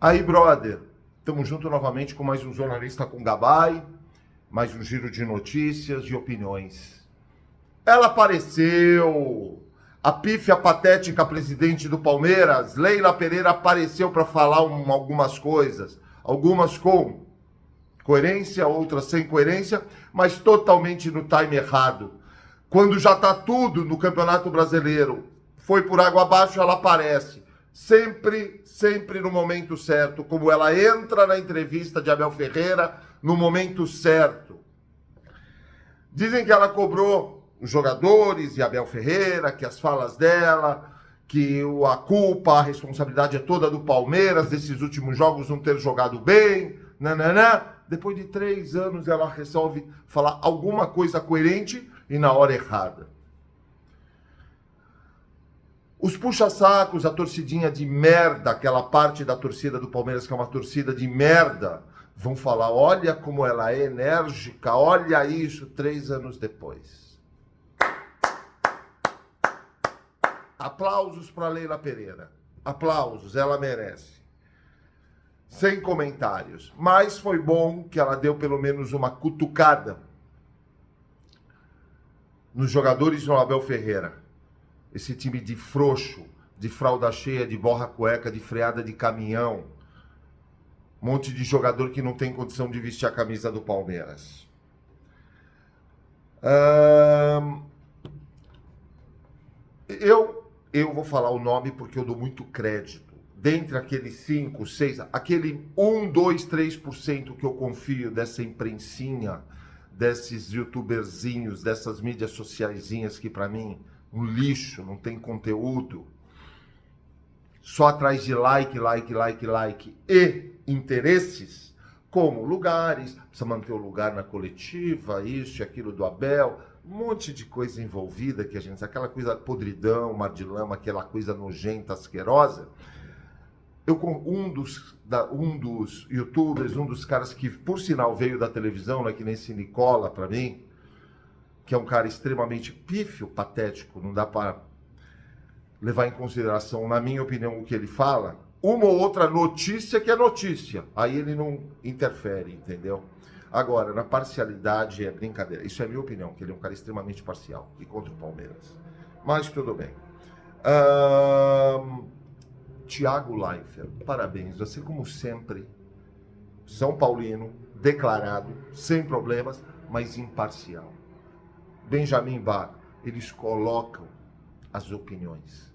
Aí, brother, estamos juntos novamente com mais um Jornalista com Gabay, mais um giro de notícias, de opiniões. Ela apareceu, a pífia patética presidente do Palmeiras, Leila Pereira, apareceu para falar algumas coisas, algumas com coerência, outras sem coerência, mas totalmente no time errado. Quando já está tudo no Campeonato Brasileiro, foi por água abaixo, ela aparece. Sempre no momento certo, como ela entra na entrevista de Abel Ferreira, no momento certo. Dizem que ela cobrou os jogadores e Abel Ferreira, que as falas dela, que a culpa, a responsabilidade é toda do Palmeiras, desses últimos jogos não ter jogado bem, nananã. Depois de 3 anos ela resolve falar alguma coisa coerente e na hora errada. Os puxa-sacos, a torcidinha de merda, aquela parte da torcida do Palmeiras que é uma torcida de merda, vão falar, olha como ela é enérgica, olha isso 3 anos depois. Aplausos para Leila Pereira. Aplausos, ela merece. Sem comentários. Mas foi bom que ela deu pelo menos uma cutucada nos jogadores do Abel Ferreira. Esse time de frouxo, de fralda cheia, de borra cueca, de freada de caminhão. Um monte de jogador que não tem condição de vestir a camisa do Palmeiras. Eu vou falar o nome porque eu dou muito crédito. Dentre aqueles 5, 6, aquele 1, 2, 3% que eu confio dessa imprensinha, desses youtuberzinhos, dessas mídias sociaisinhas que para mim um lixo, não tem conteúdo, só atrás de like e interesses, como lugares, precisa manter o lugar na coletiva, isso e aquilo do Abel, um monte de coisa envolvida que a gente, aquela coisa podridão, mar de lama, aquela coisa nojenta, asquerosa. Um dos youtubers, um dos caras que, por sinal, veio da televisão, né, que nem esse Nicola para mim, que é um cara extremamente pífio, patético, não dá para levar em consideração, na minha opinião, o que ele fala, uma ou outra notícia que é notícia, aí ele não interfere, entendeu? Agora, na parcialidade é brincadeira, isso é a minha opinião, que ele é um cara extremamente parcial e contra o Palmeiras, mas tudo bem. Thiago Leifert, parabéns, você como sempre, São Paulino, declarado, sem problemas, mas imparcial. Benjamin Bach, eles colocam as opiniões.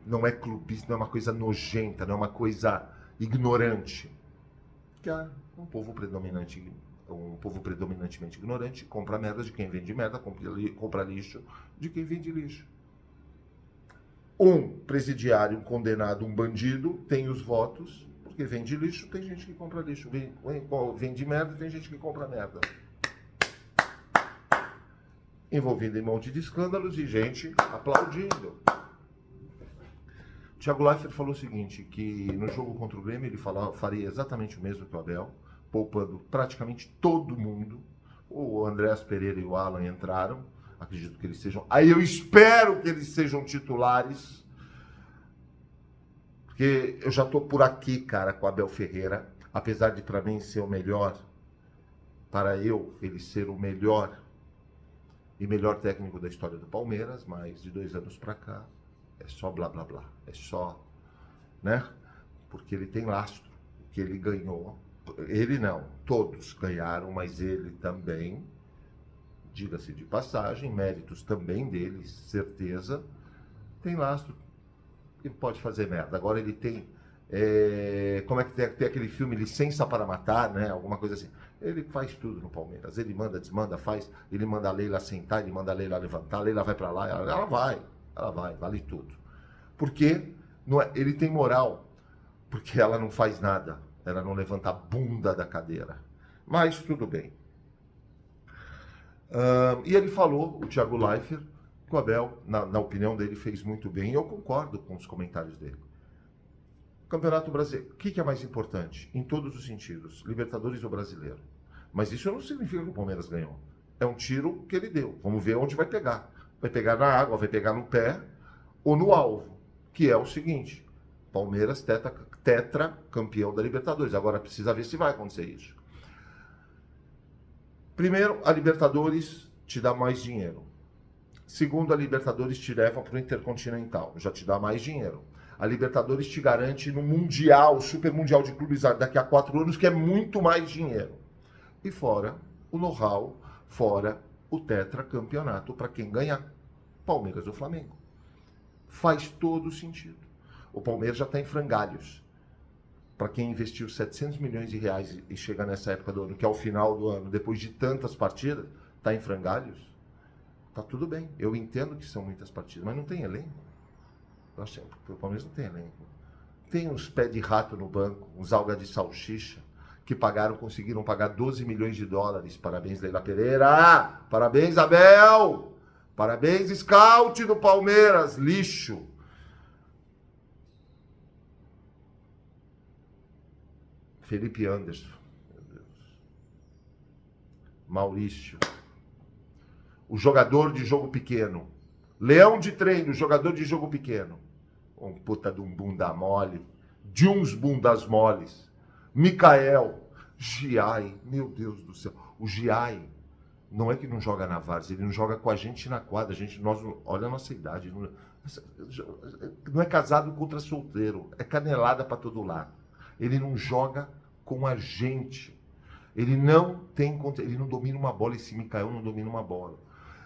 Não é clubista, não é uma coisa nojenta, não é uma coisa ignorante. Que é um povo predominantemente ignorante compra merda de quem vende merda, compra lixo de quem vende lixo. Um presidiário, um condenado, um bandido tem os votos, porque vende lixo, tem gente que compra lixo. Vende merda, tem gente que compra merda. Envolvido em um monte de escândalos e gente aplaudindo. Thiago Leifert falou o seguinte, que no jogo contra o Grêmio ele faria exatamente o mesmo que o Abel, poupando praticamente todo mundo. O Andréas Pereira e o Alan entraram, acredito que eles sejam... Aí eu espero que eles sejam titulares, porque eu já estou por aqui, cara, com o Abel Ferreira, apesar de para mim ser o melhor, para ele ser o melhor e melhor técnico da história do Palmeiras, mas de 2 anos para cá é só blá blá blá, é só, né? Porque ele tem lastro, o que ele ganhou, ele não, todos ganharam, mas ele também, diga-se de passagem, méritos também dele, certeza, tem lastro e pode fazer merda. Agora ele tem, como é que tem aquele filme Licença para Matar, né? Alguma coisa assim. Ele faz tudo no Palmeiras. Ele manda, desmanda, faz. Ele manda a Leila sentar, ele manda a Leila levantar. A Leila vai para lá, ela vai, vale tudo. Porque ele tem moral, porque ela não faz nada. Ela não levanta a bunda da cadeira. Mas tudo bem. E ele falou, o Thiago Leifert, que o Abel, na opinião dele, fez muito bem. E eu concordo com os comentários dele. Campeonato Brasileiro, o que é mais importante? Em todos os sentidos, Libertadores ou Brasileiro? Mas isso não significa que o Palmeiras ganhou. É um tiro que ele deu. Vamos ver onde vai pegar. Vai pegar na água, vai pegar no pé ou no alvo. Que é o seguinte, Palmeiras, tetra campeão da Libertadores. Agora precisa ver se vai acontecer isso. Primeiro, a Libertadores te dá mais dinheiro. Segundo, a Libertadores te leva para o Intercontinental, já te dá mais dinheiro. A Libertadores te garante no Mundial, Super Mundial de Clubes daqui a 4 anos, que é muito mais dinheiro. E fora o know-how, fora o tetracampeonato para quem ganhar, Palmeiras ou Flamengo. Faz todo sentido. O Palmeiras já está em frangalhos. Para quem investiu 700 milhões de reais e chega nessa época do ano, que é o final do ano, depois de tantas partidas, está em frangalhos, tá tudo bem. Eu entendo que são muitas partidas, mas não tem elenco. Eu achei, porque o Palmeiras não tem elenco. Tem uns pés de rato no banco, uns alga de salsicha, que conseguiram pagar 12 milhões de dólares. Parabéns, Leila Pereira! Parabéns, Abel! Parabéns, scout do Palmeiras! Lixo! Felipe Anderson. Meu Deus. Maurício. O jogador de jogo pequeno. Leão de treino, jogador de jogo pequeno. Um puta de um bunda mole. De uns bundas moles. Mikael. Giai. Meu Deus do céu. O Giai não é que não joga na várzea, ele não joga com a gente na quadra. Olha a nossa idade. Não é casado contra solteiro. É canelada para todo lado. Ele não joga com a gente. Ele não domina uma bola. Esse Mikael não domina uma bola.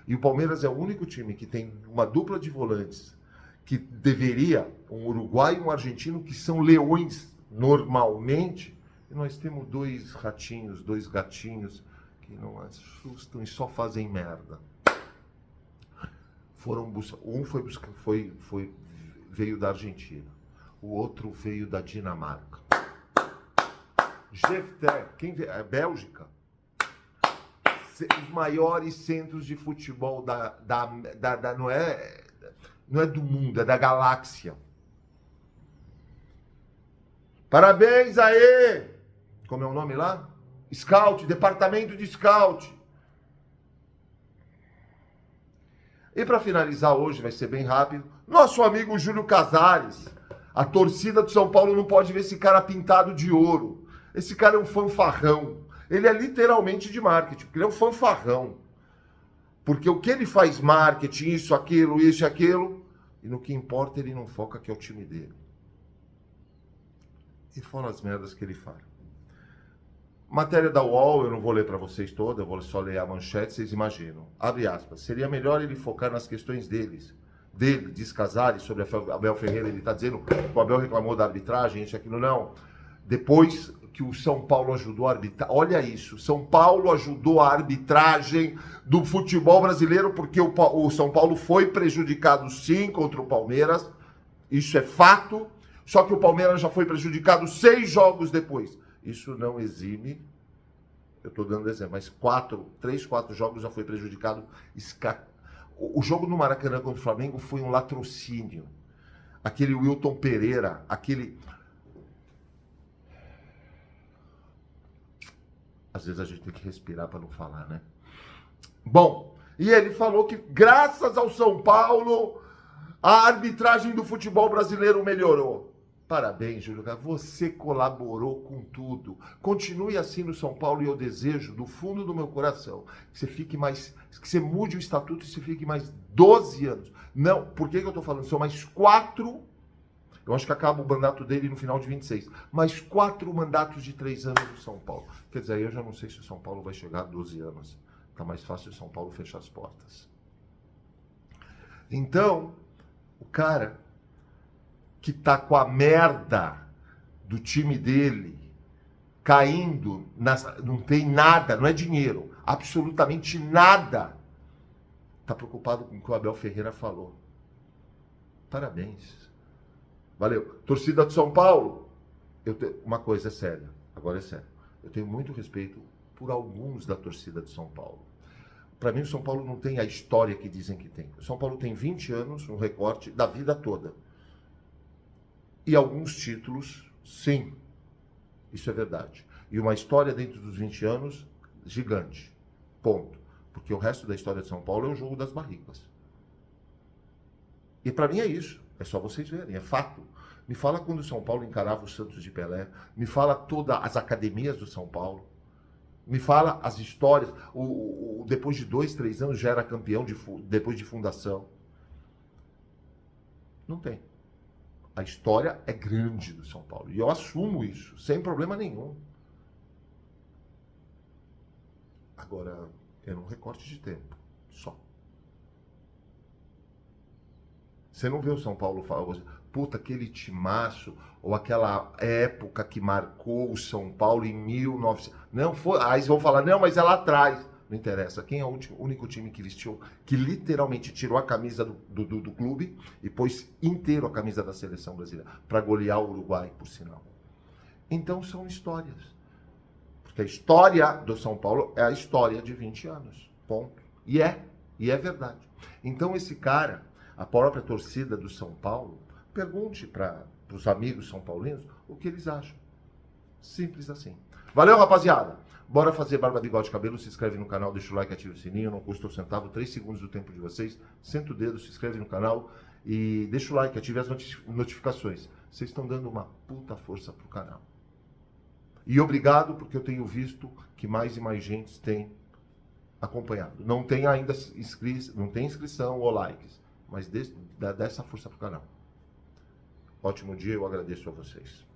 E o Palmeiras é o único time que tem uma dupla de volantes que deveria, um uruguaio e um argentino, que são leões normalmente. E nós temos 2 ratinhos, 2 gatinhos que não assustam e só fazem merda. Foram buscar. Um veio da Argentina. O outro veio da Dinamarca. Jefté, quem veio? É Bélgica. Os maiores centros de futebol não é do mundo, é da galáxia. Parabéns aí! Como é o nome lá? Scout, departamento de Scout. E para finalizar hoje, vai ser bem rápido, nosso amigo Júlio Casares. A torcida do São Paulo não pode ver esse cara pintado de ouro. Esse cara é um fanfarrão. Ele é literalmente de marketing, porque ele é um fanfarrão. Porque o que ele faz marketing, isso, aquilo, e no que importa ele não foca, que é o time dele. E fora as merdas que ele faz. Matéria da UOL, eu não vou ler para vocês toda, eu vou só ler a manchete, vocês imaginam. Abre aspas. Seria melhor ele focar nas questões dele, diz Casares, sobre Abel Ferreira. Ele está dizendo que o Abel reclamou da arbitragem, isso, aquilo, não. Depois que o São Paulo ajudou a arbitrar. Olha isso, São Paulo ajudou a arbitragem do futebol brasileiro, porque o São Paulo foi prejudicado sim contra o Palmeiras, isso é fato, só que o Palmeiras já foi prejudicado 6 jogos depois. Isso não exime, eu estou dando exemplo, mas 3, 4 jogos já foi prejudicado. O jogo no Maracanã contra o Flamengo foi um latrocínio. Aquele Wilton Pereira, Às vezes a gente tem que respirar para não falar, né? Bom, e ele falou que graças ao São Paulo, a arbitragem do futebol brasileiro melhorou. Parabéns, Júlio. Você colaborou com tudo. Continue assim no São Paulo e eu desejo, do fundo do meu coração, que você fique mais, que você mude o estatuto e você fique mais 12 anos. Não, por que eu estou falando? São mais 4. Eu acho que acaba o mandato dele no final de 26. Mais 4 mandatos de 3 anos do São Paulo. Quer dizer, eu já não sei se o São Paulo vai chegar a 12 anos. Tá mais fácil o São Paulo fechar as portas. Então, o cara que tá com a merda do time dele caindo, não tem nada, não é dinheiro, absolutamente nada, tá preocupado com o que o Abel Ferreira falou. Parabéns. Valeu. Torcida de São Paulo, uma coisa é séria, agora é sério. Eu tenho muito respeito por alguns da torcida de São Paulo. Para mim, o São Paulo não tem a história que dizem que tem. O São Paulo tem 20 anos, um recorte da vida toda. E alguns títulos, sim, isso é verdade. E uma história dentro dos 20 anos, gigante. Ponto. Porque o resto da história de São Paulo é o jogo das barricas. E para mim é isso. É só vocês verem, é fato. Me fala quando o São Paulo encarava o Santos de Pelé. Me fala todas as academias do São Paulo. Me fala as histórias. Depois de 2, 3 anos já era campeão depois de fundação. Não tem. A história é grande do São Paulo. E eu assumo isso, sem problema nenhum. Agora, é um recorte de tempo. Só. Você não vê o São Paulo falar, puta, aquele timaço, ou aquela época que marcou o São Paulo em 1900. Não foi. Aí eles vão falar, não, mas é lá atrás. Não interessa. Quem é o único time que vestiu, que literalmente tirou a camisa do clube e pôs inteiro a camisa da seleção brasileira para golear o Uruguai, por sinal. Então são histórias. Porque a história do São Paulo é a história de 20 anos. Ponto. E é verdade. Então esse cara, a própria torcida do São Paulo, pergunte para os amigos são paulinos o que eles acham. Simples assim. Valeu, rapaziada! Bora fazer barba, bigode, cabelo. Se inscreve no canal, deixa o like, ativa o sininho. Não custa um centavo, 3 segundos do tempo de vocês. Senta o dedo, se inscreve no canal e deixa o like, ative as notificações. Vocês estão dando uma puta força pro canal. E obrigado, porque eu tenho visto que mais e mais gente tem acompanhado. Não tem ainda não tem inscrição ou likes, mas dá essa força pro canal. Ótimo dia, eu agradeço a vocês.